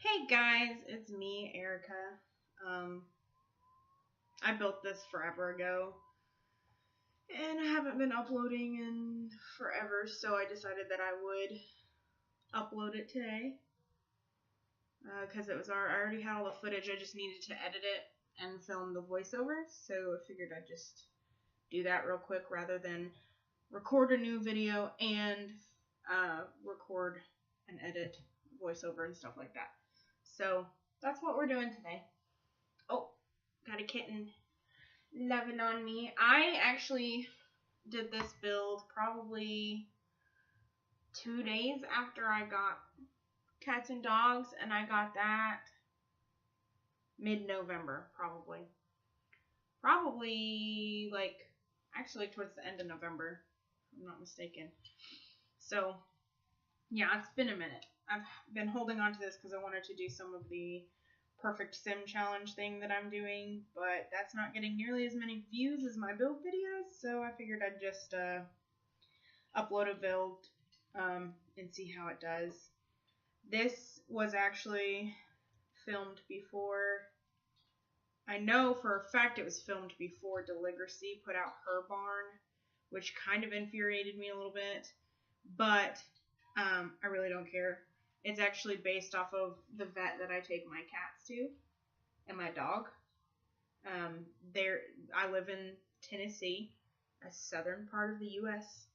Hey guys, it's me, Erica. Um, I built this forever ago, and I haven't been uploading in forever, so I decided that I would upload it today. Because I already had all the footage, I just needed to edit it and film the voiceover, so I figured I'd just do that real quick rather than record a new video and record and edit voiceover and stuff like that. So that's what we're doing today. Oh, got a kitten loving on me. I actually did this build probably 2 days after I got cats and dogs, and I got that mid-November, probably. Probably, actually towards the end of November, if I'm not mistaken. So, yeah, it's been a minute. I've been holding on to this because I wanted to do some of the perfect sim challenge thing that I'm doing, but that's not getting nearly as many views as my build videos, so I figured I'd just upload a build and see how it does. This was actually filmed before, I know for a fact it was filmed before Deligracy put out her barn, which kind of infuriated me a little bit, but I really don't care. It's actually based off of the vet that I take my cats to and my dog. I live in Tennessee, a southern part of the U.S.,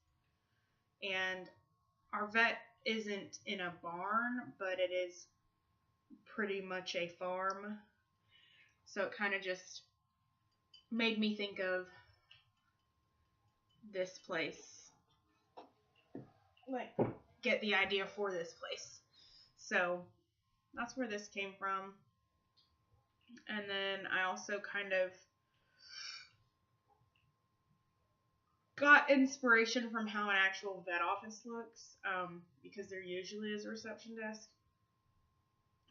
and our vet isn't in a barn, but it is pretty much a farm. So it kind of just made me think of this place, like get the idea for this place. So that's where this came from. And then I also kind of got inspiration from how an actual vet office looks, because there usually is a reception desk.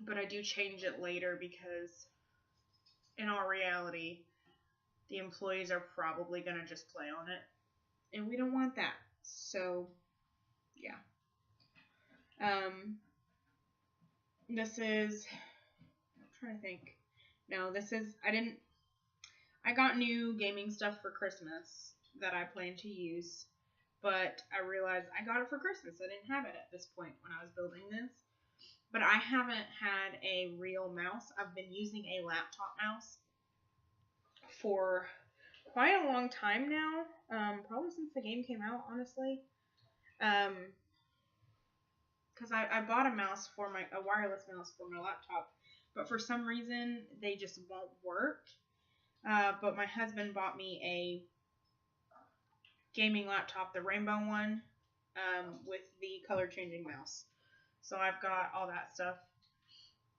But I do change it later because in all reality, the employees are probably going to just play on it. And we don't want that. So, yeah. This is, I'm trying to think. No, this is, I got new gaming stuff for Christmas that I plan to use, but I realized I got it for Christmas. I didn't have it at this point when I was building this. But I haven't had a real mouse. I've been using a laptop mouse for quite a long time now. Probably since the game came out, honestly. Because I bought a wireless mouse for my laptop, but for some reason they just won't work. But my husband bought me a gaming laptop, the rainbow one, with the color changing mouse. So I've got all that stuff.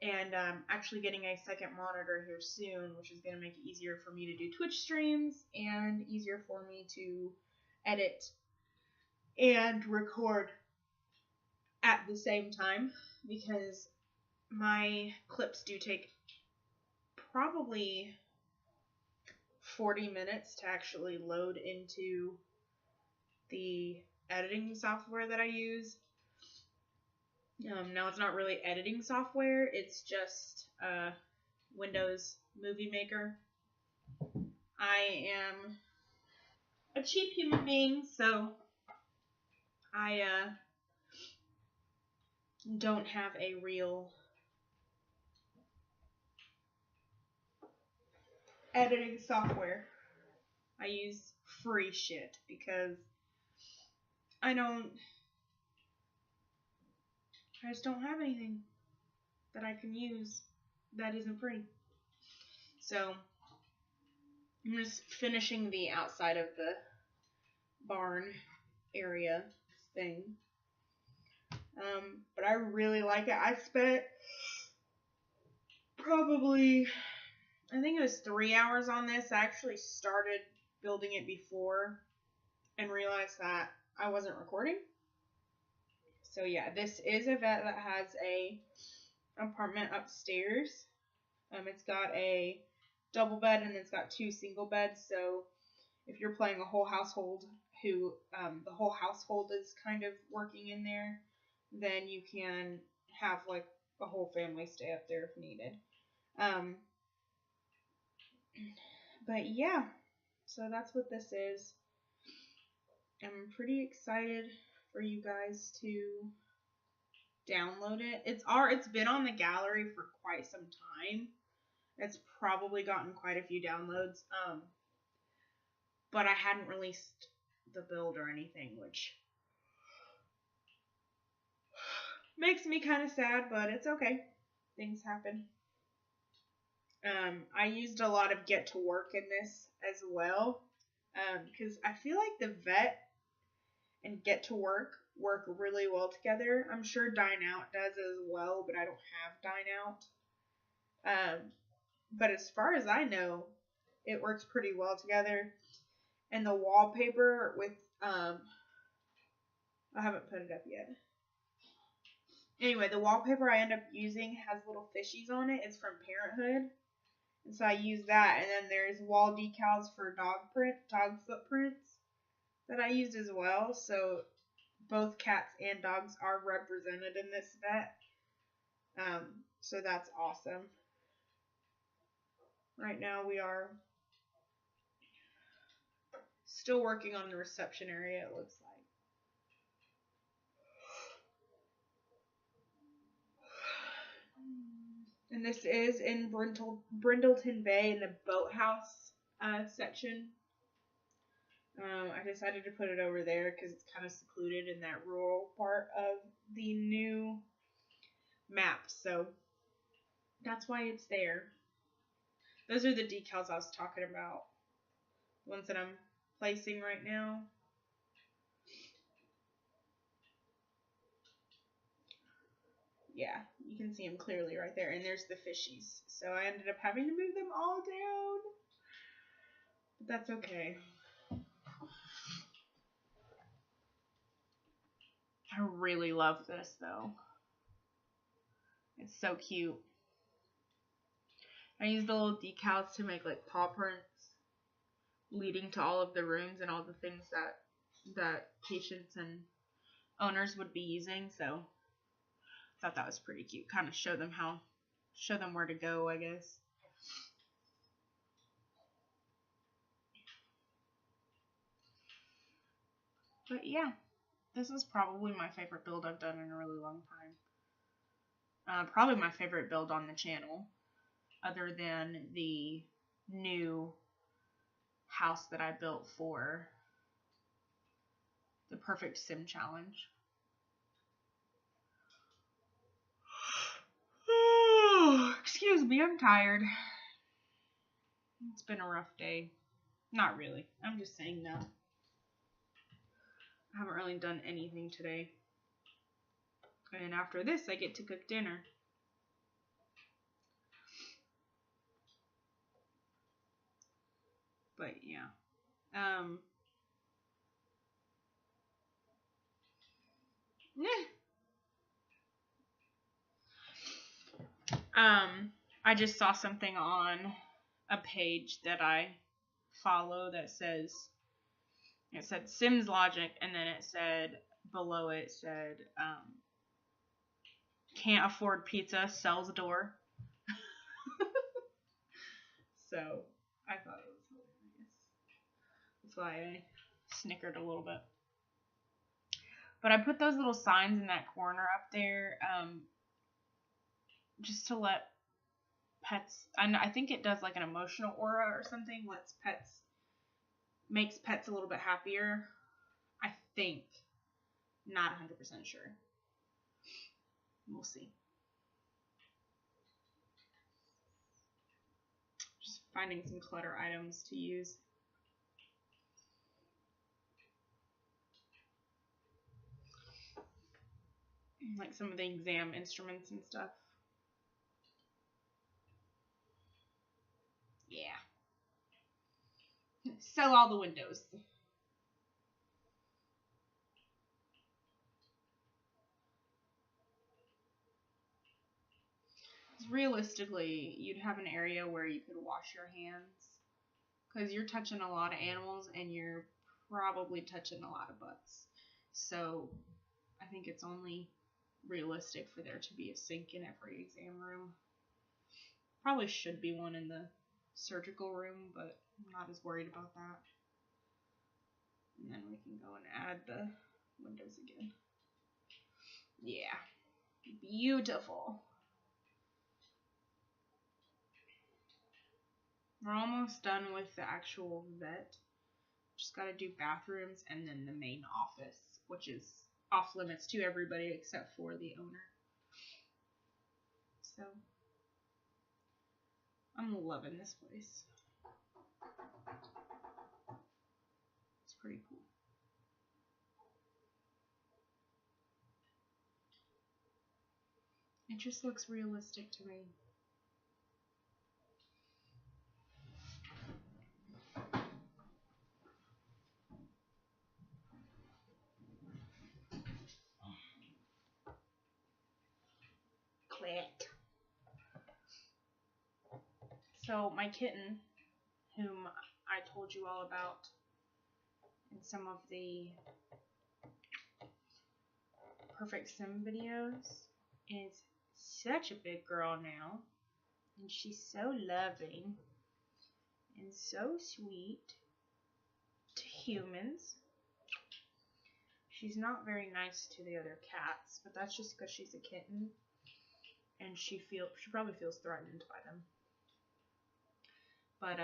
And actually getting a second monitor here soon, which is going to make it easier for me to do Twitch streams and easier for me to edit and record at the same time, because my clips do take probably 40 minutes to actually load into the editing software that I use. Now, it's not really editing software, it's just Windows Movie Maker. I am a cheap human being, so I don't have a real editing software. I use free shit because I just don't have anything that I can use that isn't free. So I'm just finishing the outside of the barn area thing. But I really like it. I spent probably, I think it was 3 hours on this. I actually started building it before and realized that I wasn't recording. So yeah, this is a vet that has a apartment upstairs. It's got a double bed and it's got 2 single beds. So if you're playing a whole household who the whole household is kind of working in there, then you can have like a whole family stay up there if needed. But yeah, so that's what this is. I'm pretty excited for you guys to download it. It's been on the gallery for quite some time. It's probably gotten quite a few downloads. But I hadn't released the build or anything, which makes me kind of sad, but it's okay. Things happen. I used a lot of Get to Work in this as well, because I feel like the Vet and Get to Work really well together. I'm sure Dine Out does as well, but I don't have Dine Out. But as far as I know, it works pretty well together. And the wallpaper with, I haven't put it up yet. Anyway, the wallpaper I end up using has little fishies on it. It's from Parenthood. And so I use that. And then there's wall decals for dog footprints that I used as well. So both cats and dogs are represented in this vet. So that's awesome. Right now we are still working on the reception area, it looks like. And this is in Brindleton Bay in the boathouse section. I decided to put it over there because it's kind of secluded in that rural part of the new map. So that's why it's there. Those are the decals I was talking about. The ones that I'm placing right now. Yeah, you can see them clearly right there. And there's the fishies. So I ended up having to move them all down. But that's okay. I really love this though. It's so cute. I used the little decals to make like paw prints leading to all of the rooms and all the things that patients and owners would be using. So I thought that was pretty cute. Kind of show them where to go, I guess. But yeah, this is probably my favorite build I've done in a really long time. Probably my favorite build on the channel, other than the new house that I built for the Perfect Sim Challenge. Excuse me, I'm tired. It's been a rough day. Not really. I'm just saying that. I haven't really done anything today. And after this, I get to cook dinner. But yeah. I just saw something on a page that I follow that said Sims Logic, and then it said below it said can't afford pizza, sells door. So I thought it was hilarious. That's why I snickered a little bit. But I put those little signs in that corner up there just to let pets, I think it does like an emotional aura or something, makes pets a little bit happier. I think. Not 100% sure. We'll see. Just finding some clutter items to use. Like some of the exam instruments and stuff. Yeah. Sell all the windows. Realistically, you'd have an area where you could wash your hands. Because you're touching a lot of animals and you're probably touching a lot of butts. So I think it's only realistic for there to be a sink in every exam room. Probably should be one in the surgical room, but I'm not as worried about that. And then we can go and add the windows again. Yeah, beautiful. We're almost done with the actual vet. Just got to do bathrooms and then the main office, which is off limits to everybody except for the owner. So, I'm loving this place. It's pretty cool. It just looks realistic to me. Quit. So my kitten, whom I told you all about in some of the Perfect Sim videos, is such a big girl now. And she's so loving and so sweet to humans. She's not very nice to the other cats, but that's just because she's a kitten and she probably feels threatened by them. But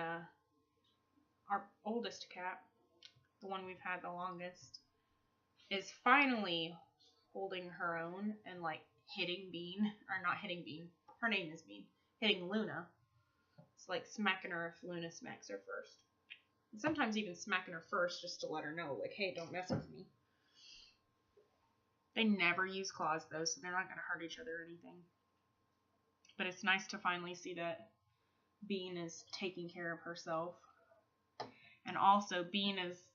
our oldest cat, the one we've had the longest, is finally holding her own and like hitting Bean, or not hitting Bean, her name is Bean, hitting Luna. It's like smacking her if Luna smacks her first. And sometimes even smacking her first just to let her know, like, hey, don't mess with me. They never use claws though, so they're not going to hurt each other or anything. But it's nice to finally see that Bean is taking care of herself. And also, Bean is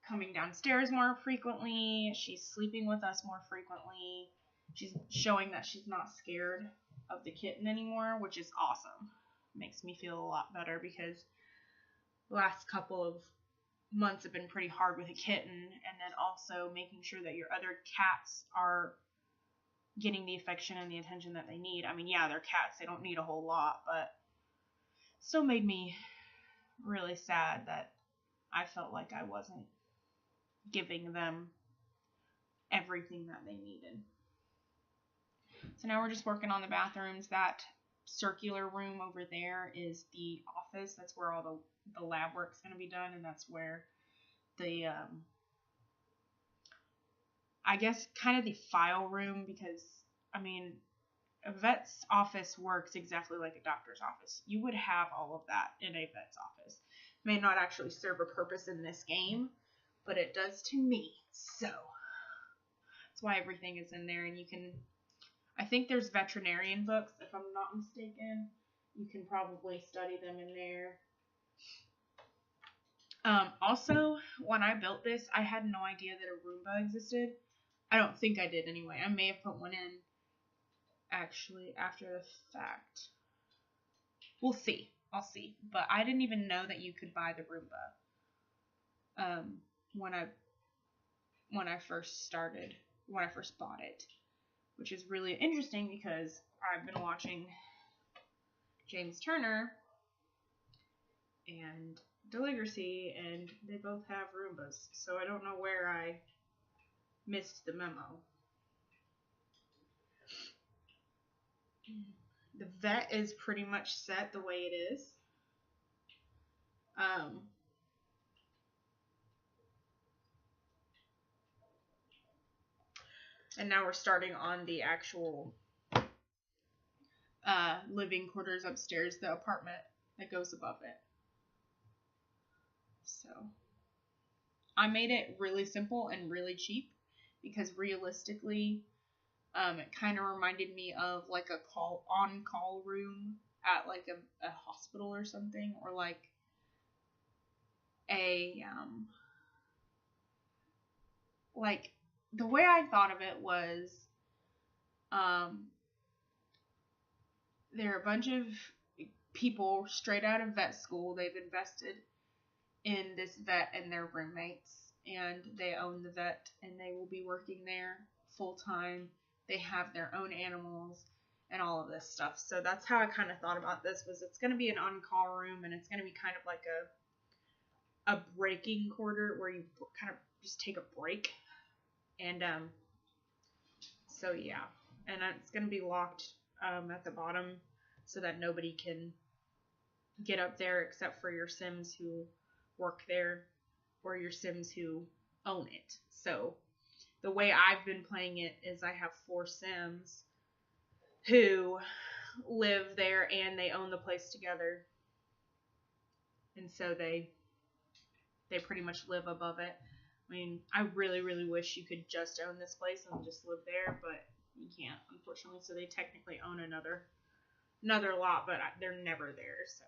coming downstairs more frequently. She's sleeping with us more frequently. She's showing that she's not scared of the kitten anymore, which is awesome. Makes me feel a lot better because the last couple of months have been pretty hard with a kitten, and then also making sure that your other cats are getting the affection and the attention that they need. I mean, yeah, they're cats. They don't need a whole lot, but still made me really sad that I felt like I wasn't giving them everything that they needed. So now we're just working on the bathrooms. That circular room over there is the office. That's where all the lab work's going to be done, and that's where the I guess kind of the file room, because I mean, a vet's office works exactly like a doctor's office. You would have all of that in a vet's office. It may not actually serve a purpose in this game, but it does to me. So that's why everything is in there, and you can, I think there's veterinarian books, if I'm not mistaken. You can probably study them in there. Also, when I built this, I had no idea that a Roomba existed. I don't think I did anyway. I may have put one in actually after the fact. We'll see. I'll see. But I didn't even know that you could buy the Roomba when I first bought it, which is really interesting because I've been watching James Turner and Deligracy, and they both have Roombas, so I don't know where I missed the memo. The vet is pretty much set the way it is. And now we're starting on the actual living quarters upstairs, the apartment that goes above it. So I made it really simple and really cheap because realistically, it kind of reminded me of like a on-call room at like a hospital or something, or like a like the way I thought of it was there are a bunch of people straight out of vet school. They've invested in this vet and their roommates, and they own the vet, and they will be working there full time they have their own animals and all of this stuff. So that's how I kind of thought about this, was it's going to be an on-call room, and it's going to be kind of like a breaking quarter where you kind of just take a break. And so yeah, and it's going to be locked at the bottom so that nobody can get up there except for your Sims who work there or your Sims who own it. So the way I've been playing it is I have 4 Sims who live there and they own the place together. And so they pretty much live above it. I mean, I really, really wish you could just own this place and just live there, but you can't, unfortunately. So they technically own another lot, but they're never there, so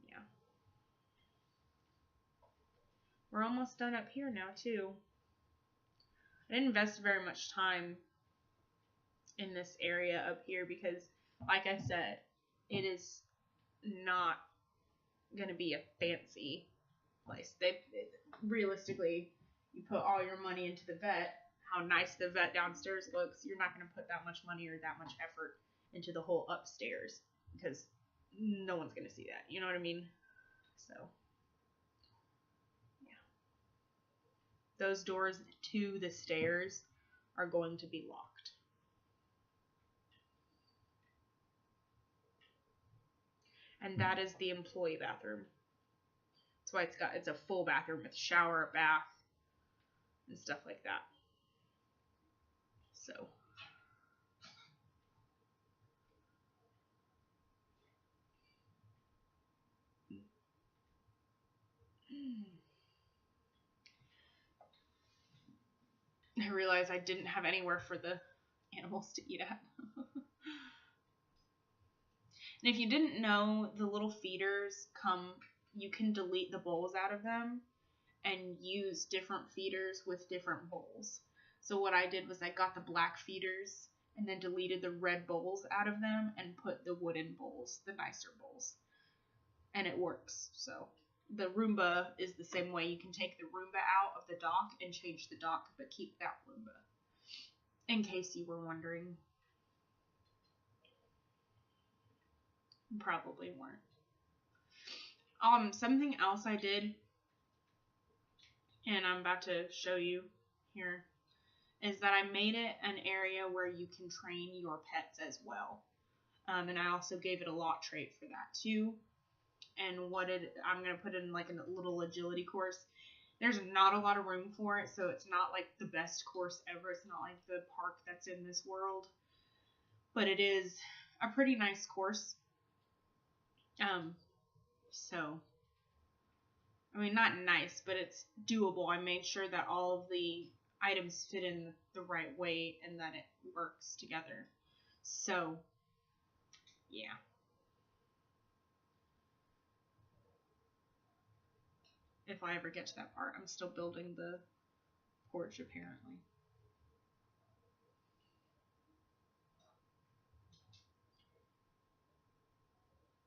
yeah. We're almost done up here now, too. I didn't invest very much time in this area up here because, like I said, it is not going to be a fancy place. Realistically, you put all your money into the vet, how nice the vet downstairs looks, you're not going to put that much money or that much effort into the whole upstairs because no one's going to see that. You know what I mean? So, yeah. Those doors to the stairs are going to be locked. And that is the employee bathroom. That's why it's a full bathroom with shower, bath, and stuff like that. So I realized I didn't have anywhere for the animals to eat at. And if you didn't know, the little feeders you can delete the bowls out of them and use different feeders with different bowls. So what I did was I got the black feeders and then deleted the red bowls out of them and put the wooden bowls, the nicer bowls. And it works. So the Roomba is the same way. You can take the Roomba out of the dock and change the dock, but keep that Roomba. In case you were wondering. Probably weren't. Something else I did, and I'm about to show you here, is that I made it an area where you can train your pets as well. And I also gave it a lot trait for that too. And I'm going to put in like a little agility course. There's not a lot of room for it, so it's not like the best course ever. It's not like the park that's in this world. But it is a pretty nice course. So, I mean, not nice, but it's doable. I made sure that all of the items fit in the right way and that it works together. So, yeah. If I ever get to that part, I'm still building the porch, apparently.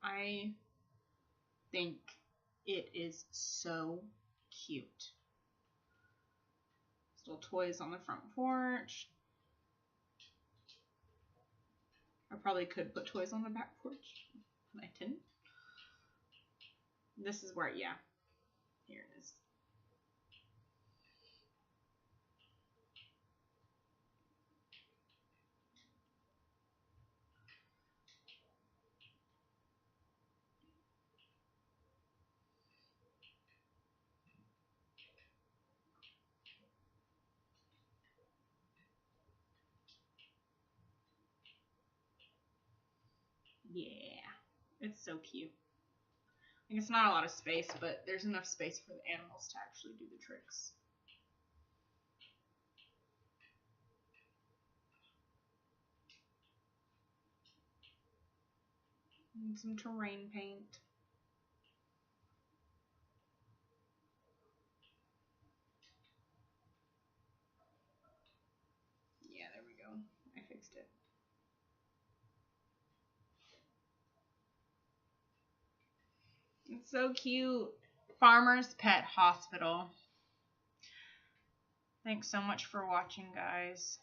I think it is so cute. Still toys on the front porch. I probably could put toys on the back porch, but I didn't. This is where, yeah, here it is. Yeah, it's so cute. Like, it's not a lot of space, but there's enough space for the animals to actually do the tricks. And some terrain paint. Yeah, there we go. I fixed it. It's so cute. Farmer's Pet Hospital. Thanks so much for watching, guys.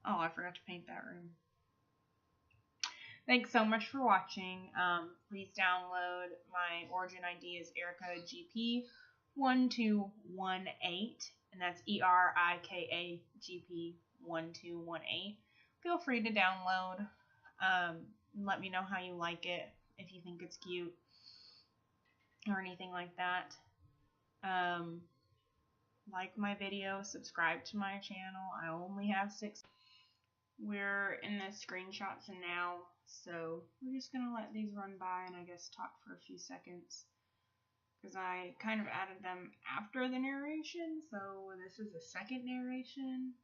Oh, I forgot to paint that room. Thanks so much for watching. Please download. My origin ID is ErikaGP1218, and that's ErikaGP1218. Feel free to download. Let me know how you like it, if you think it's cute or anything like that. Like my video, subscribe to my channel. I only have 6. We're in the screenshots now, so we're just gonna let these run by and I guess talk for a few seconds, because I kind of added them after the narration, so this is the second narration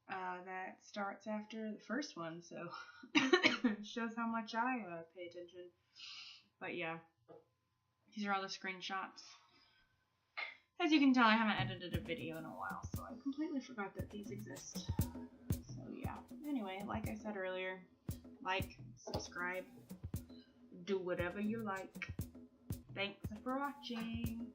that starts after the first one, so it shows how much I pay attention. But yeah, these are all the screenshots. As you can tell, I haven't edited a video in a while, so I completely forgot that these exist. So yeah, anyway, like I said earlier, like, subscribe, do whatever you like. Thanks for watching.